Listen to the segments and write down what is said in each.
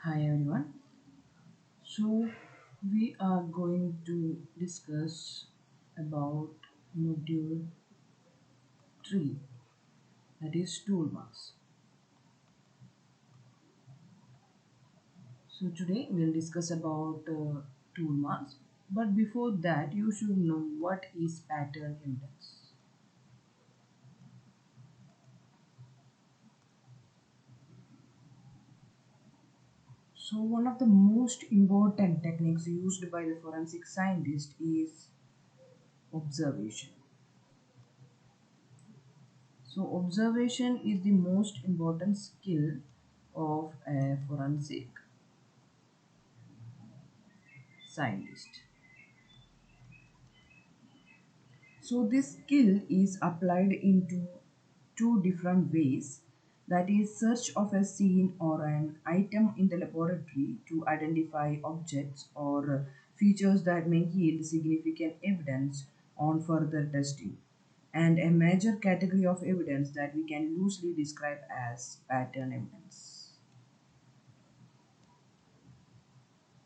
Hi everyone. So we are going to discuss about module 3, that is toolbars. So today we'll discuss about toolbars, but before that you should know what is pattern evidence. So one of the most important techniques used by the forensic scientist is observation. So observation is the most important skill of a forensic scientist. So this skill is applied into two different ways, that is search of a scene or an item in the laboratory to identify objects or features that may yield significant evidence on further testing, and a major category of evidence that we can loosely describe as pattern evidence.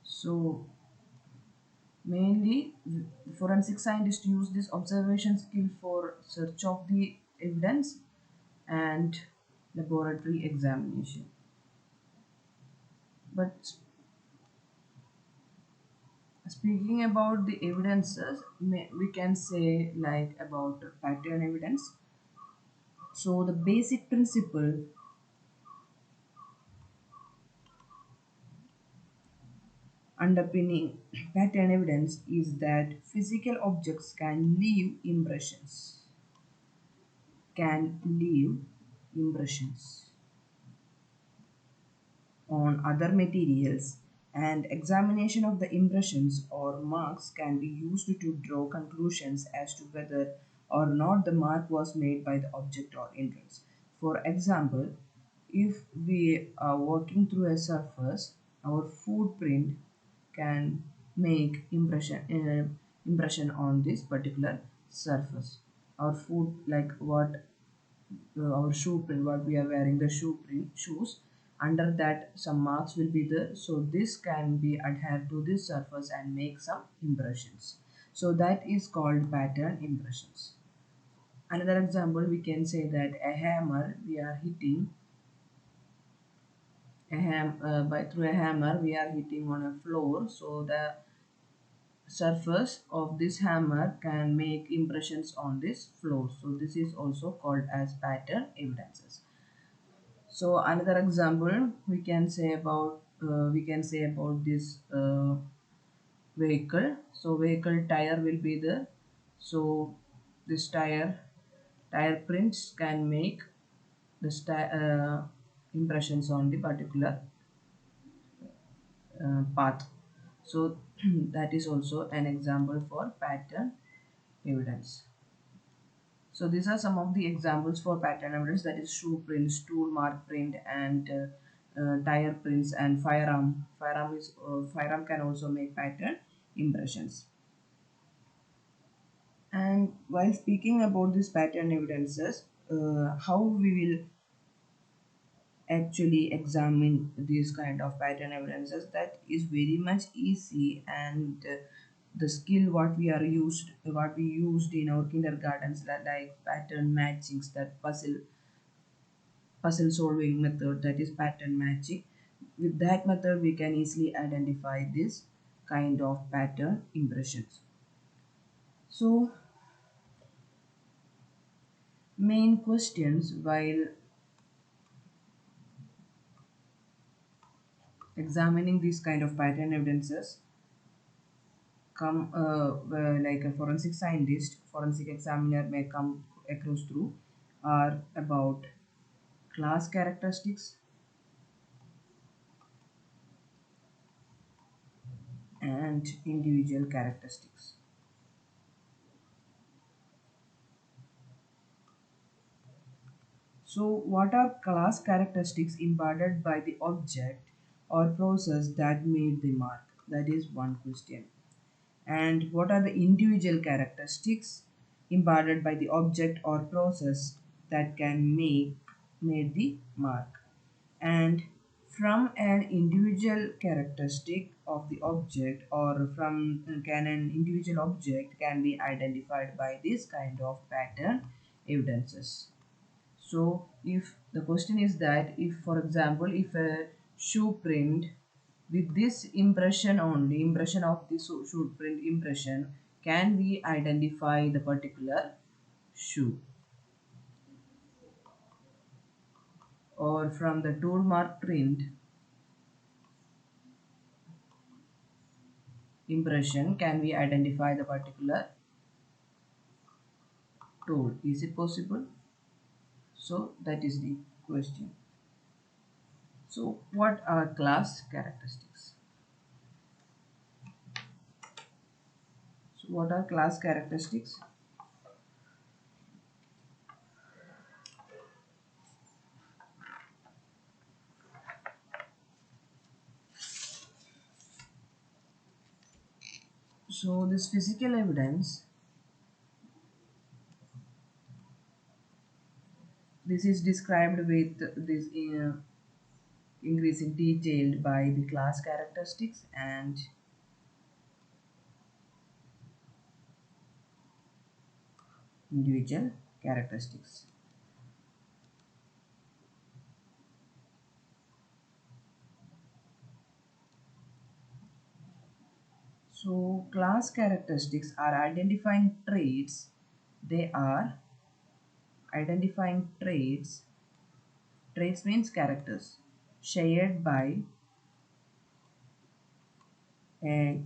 So mainly, forensic scientists use this observation skill for search of the evidence and laboratory examination. But speaking about the evidences, we can say like about pattern evidence. So the basic principle underpinning pattern evidence is that physical objects can leave impressions on other materials, and examination of the impressions or marks can be used to draw conclusions as to whether or not the mark was made by the object or inference. For example, if we are walking through a surface, our footprint can make impression on this particular surface. Our foot, like what our shoe print, what we are wearing, the shoes, under that some marks will be there, so this can be adhered to this surface and make some impressions. So that is called pattern impressions. Another example, we can say that a hammer, we are hitting by through a hammer we are hitting on a floor, so the surface of this hammer can make impressions on this floor. So this is also called as pattern evidences. So another example we can say about this vehicle. So vehicle tire will be there. So this tire prints can make this impressions on the particular path. So that is also an example for pattern evidence. So these are some of the examples for pattern evidence, that is shoe prints, tool mark print, and tire prints, and firearm. Firearm can also make pattern impressions. And while speaking about these pattern evidences, how we will actually examine these kind of pattern evidences, that is very much easy, and the skill what we used in our kindergartens, that like pattern matchings, that puzzle solving method, that is pattern matching. With that method we can easily identify this kind of pattern impressions. So main questions while examining these kind of pattern evidences come like a forensic examiner may come across through are about class characteristics and individual characteristics. So what are class characteristics imparted by the object or process that made the mark? That is one question. And what are the individual characteristics imparted by the object or process that can make made the mark? And from an individual characteristic of the object, or from can an individual object can be identified by this kind of pattern evidences. So if the question is that, if for example, if a shoe print with this impression only, impression of the shoe print impression, can we identify the particular shoe, or from the tool mark print impression can we identify the particular tool? Is it possible? So that is the question. So what are class characteristics? So what are class characteristics? So this physical evidence, this is described with this increasing detailed by the class characteristics and individual characteristics. So class characteristics are identifying traits. They are identifying traits. Traits means characters shared by a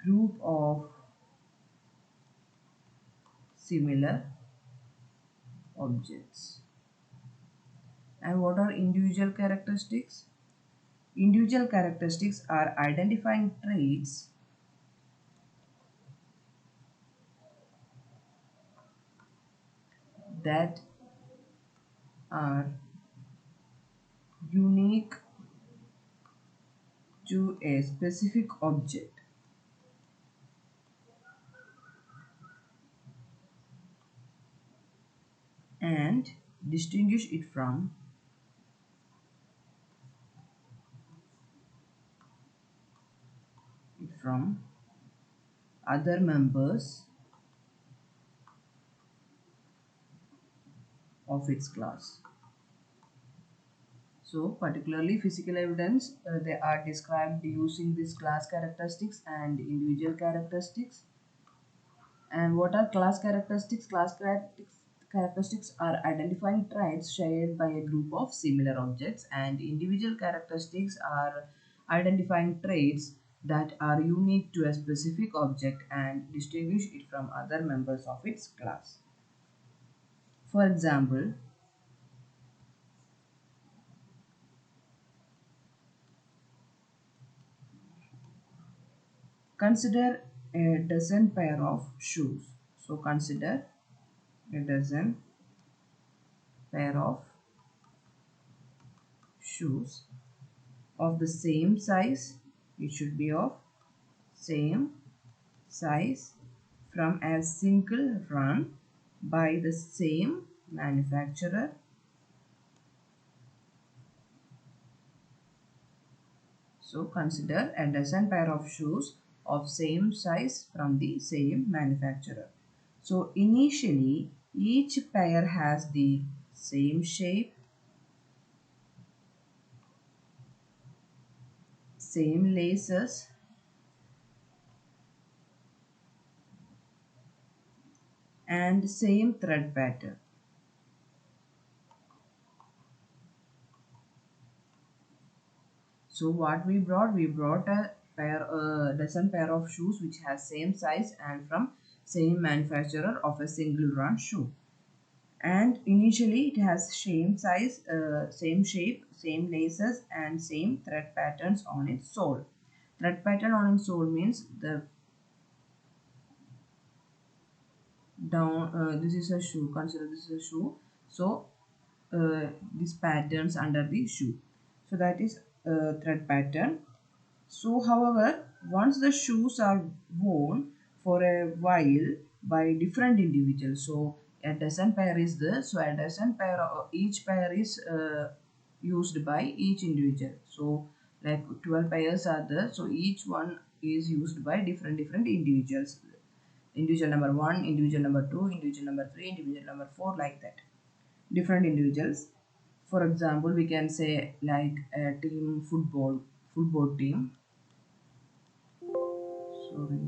group of similar objects. And what are individual characteristics? Individual characteristics are identifying traits that are unique to a specific object and distinguish it from other members of its class. So particularly physical evidence, they are described using this class characteristics and individual characteristics. And what are class characteristics? Characteristics are identifying traits shared by a group of similar objects, and individual characteristics are identifying traits that are unique to a specific object and distinguish it from other members of its class. For example, consider a dozen pair of shoes. So consider a dozen pair of shoes of the same size. It should be of same size from a single run by the same manufacturer. So consider a dozen pair of shoes of same size from the same manufacturer. So initially each pair has the same shape, same laces, and same thread pattern. So what we brought? We brought a dozen pair of shoes which has same size and from same manufacturer of a single run shoe. And initially it has same size, same shape, same laces, and same thread patterns on its sole. Thread pattern on its sole means the down. This is a shoe. Consider this is a shoe. So these patterns under the shoe. So that is thread pattern. So however, once the shoes are worn for a while by different individuals, so a dozen pair is there. So a dozen pair, each pair is used by each individual. So like 12 pairs are there, so each one is used by different individuals. Individual number 1, individual number 2, individual number 3, individual number 4, like that. Different individuals. For example, we can say like a team football team. Sorry.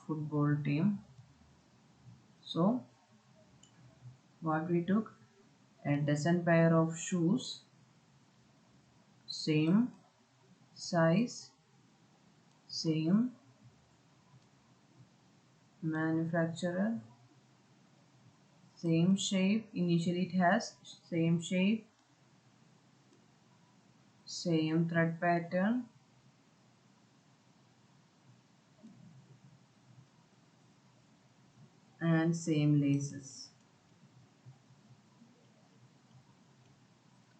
Football team. So what we took, a dozen pair of shoes, same size, same manufacturer, same shape. Initially it has same shape, same thread pattern, and same laces.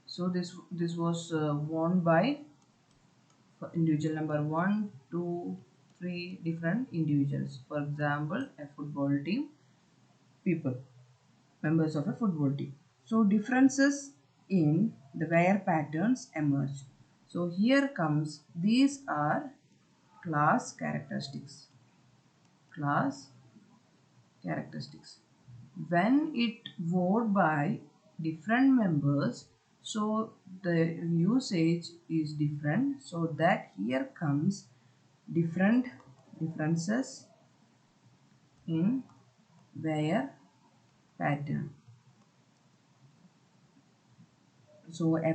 So this was worn by individual number one, two, three different individuals. For example, a football team, people, members of a football team. So differences in the wear patterns emerge. So here comes, these are class characteristics. Class characteristics. When it worn by different members, so the usage is different. So that here comes differences in wear pattern. So a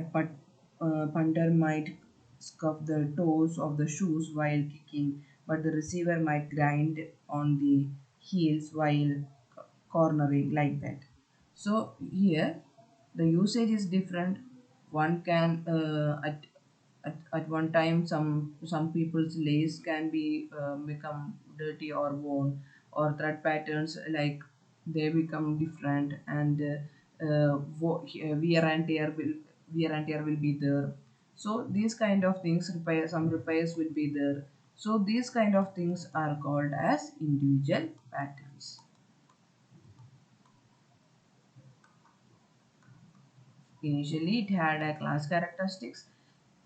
punter might scuff the toes of the shoes while kicking, but the receiver might grind on the heels while cornering, like that. So here the usage is different. One can at one time some people's lace can be become dirty or worn, or thread patterns like they become different, and wear and tear will be there. So these kind of things, some repairs will be there. So these kind of things are called as individual patterns. Initially it had a class characteristics.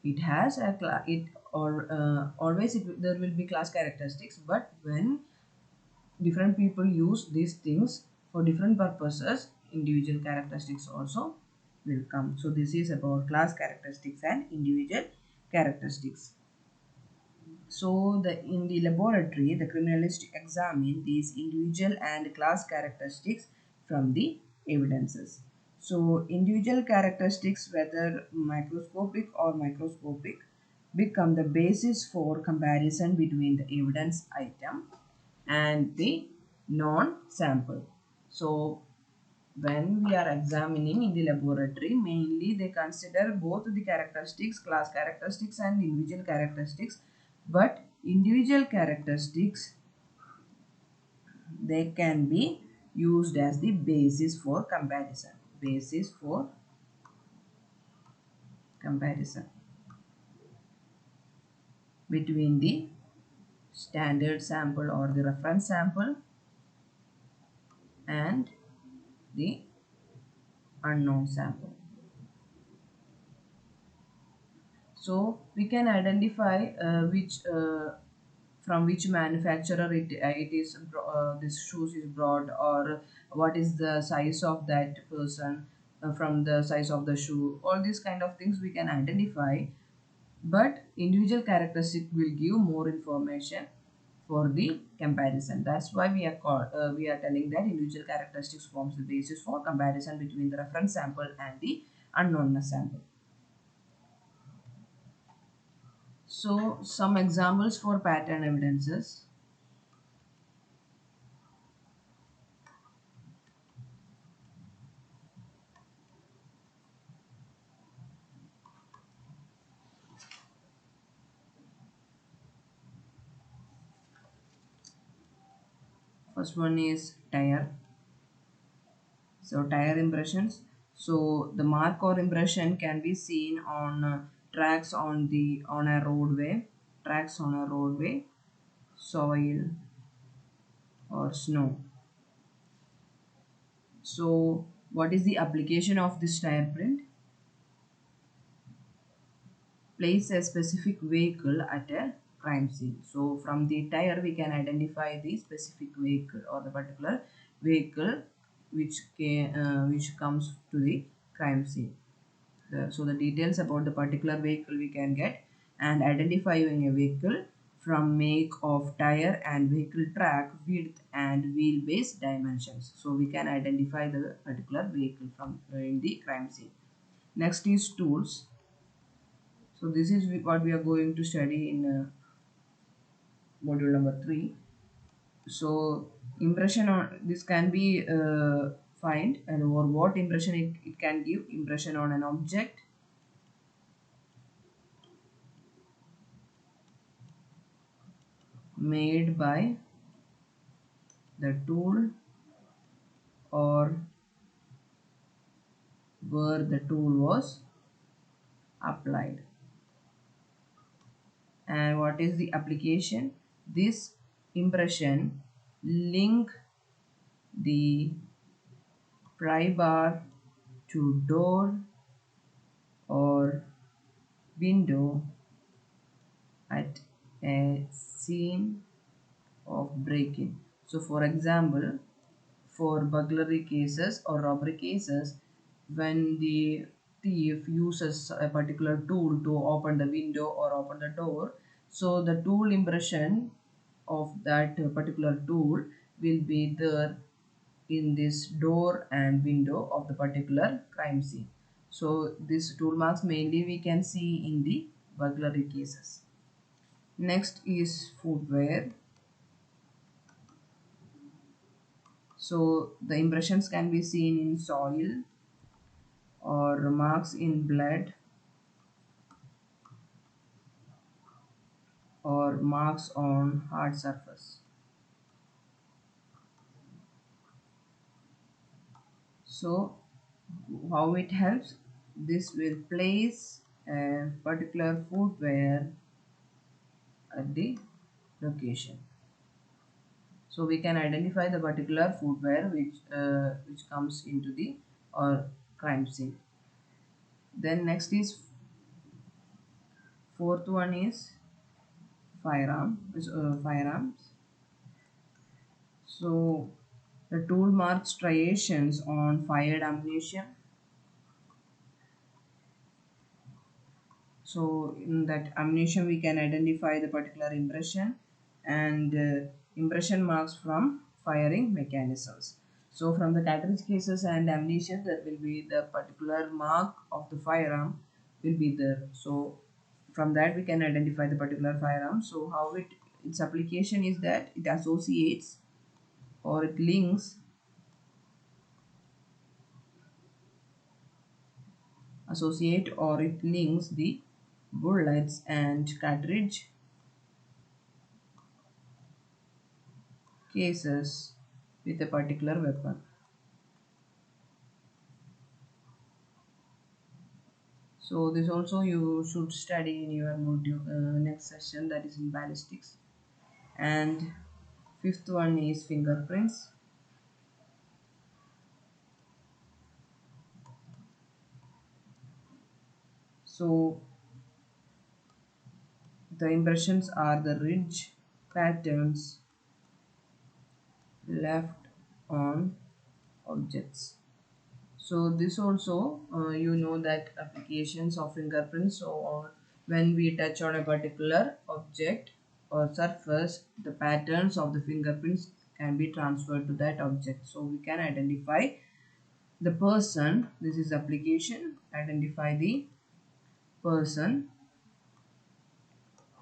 It has a it, or always there will be class characteristics, but when different people use these things for different purposes, individual characteristics also will come. So this is about class characteristics and individual characteristics. So in the laboratory, the criminalists examine these individual and class characteristics from the evidences. So individual characteristics, whether macroscopic or microscopic, become the basis for comparison between the evidence item and the non-sample. So when we are examining in the laboratory, mainly they consider both the characteristics, class characteristics and individual characteristics. But individual characteristics, they can be used as the basis for comparison. Basis for comparison between the standard sample or the reference sample and the unknown sample. So we can identify which from which manufacturer it is this shoes is brought, or what is the size of that person, from the size of the shoe. All these kind of things we can identify, but individual characteristic will give more information for the comparison. That's why we are telling that individual characteristics forms the basis for comparison between the reference sample and the unknown sample. So some examples for pattern evidences. First one is tire. So tire impressions. So the mark or impression can be seen on tracks on a roadway. Tracks on a roadway. soil, or snow. So what is the application of this tire print? Place a specific vehicle at a crime scene. So from the tire we can identify the specific vehicle or the particular vehicle which comes to the crime scene. So the details about the particular vehicle we can get, and identifying a vehicle from make of tire and vehicle track, width and wheelbase dimensions. So we can identify the particular vehicle from in the crime scene. Next is tools. So this is what we are going to study in module number 3. So impression on this can be find and or what impression it can give. Impression on an object, made by the tool or where the tool was applied. And what is the application? This impression link the pry bar to door or window at a scene of break-in. So for example, for burglary cases or robbery cases, when the thief uses a particular tool to open the window or open the door, so the tool impression of that particular tool will be there in this door and window of the particular crime scene. So these tool marks mainly we can see in the burglary cases. Next is footwear. So the impressions can be seen in soil or marks in blood or marks on hard surface. So how it helps? This will place a particular footwear at the location. So we can identify the particular footwear which comes into the or crime scene. Then next is fourth one is firearms. So the tool marks striations on fired ammunition. So in that ammunition we can identify the particular impression and impression marks from firing mechanisms. So from the cartridge cases and ammunition there will be the particular mark of the firearm will be there. So from that we can identify the particular firearm. So how its application is that it associates or it links the bullets and cartridge cases with a particular weapon. So this also you should study in your module next session, that is in ballistics. And fifth one is fingerprints. So the impressions are the ridge patterns left on objects. So this also you know that applications of fingerprints. So when we touch on a particular object or surface, the patterns of the fingerprints can be transferred to that object. So we can identify the person. This is application. Identify the person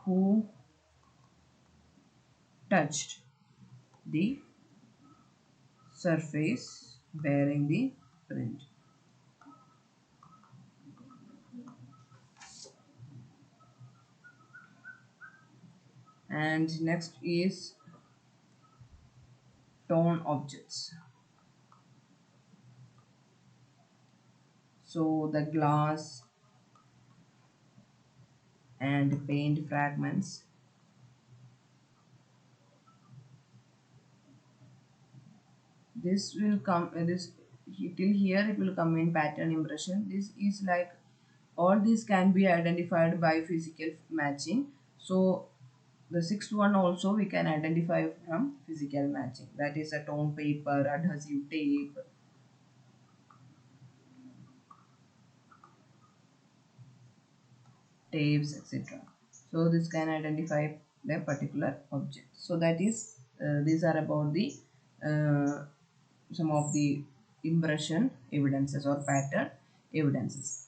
who touched the surface bearing the print. And next is torn objects. So the glass and paint fragments This will come till here it will come in pattern impression. This is like all these can be identified by physical matching. So the sixth one also we can identify from physical matching, that is a tone paper, adhesive tape, tapes, etc. So this can identify the particular object. So that is these are about the uh, some of the impression evidences or pattern evidences.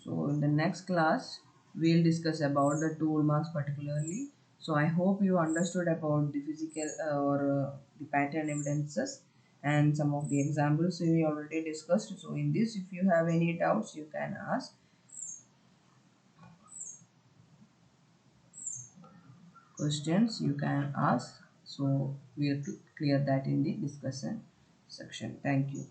So in the next class, we'll discuss about the tool marks particularly. So I hope you understood about the physical or the pattern evidences and some of the examples we already discussed. So in this, if you have any doubts, you can ask questions. You can ask. So we'll clear that in the discussion section. Thank you.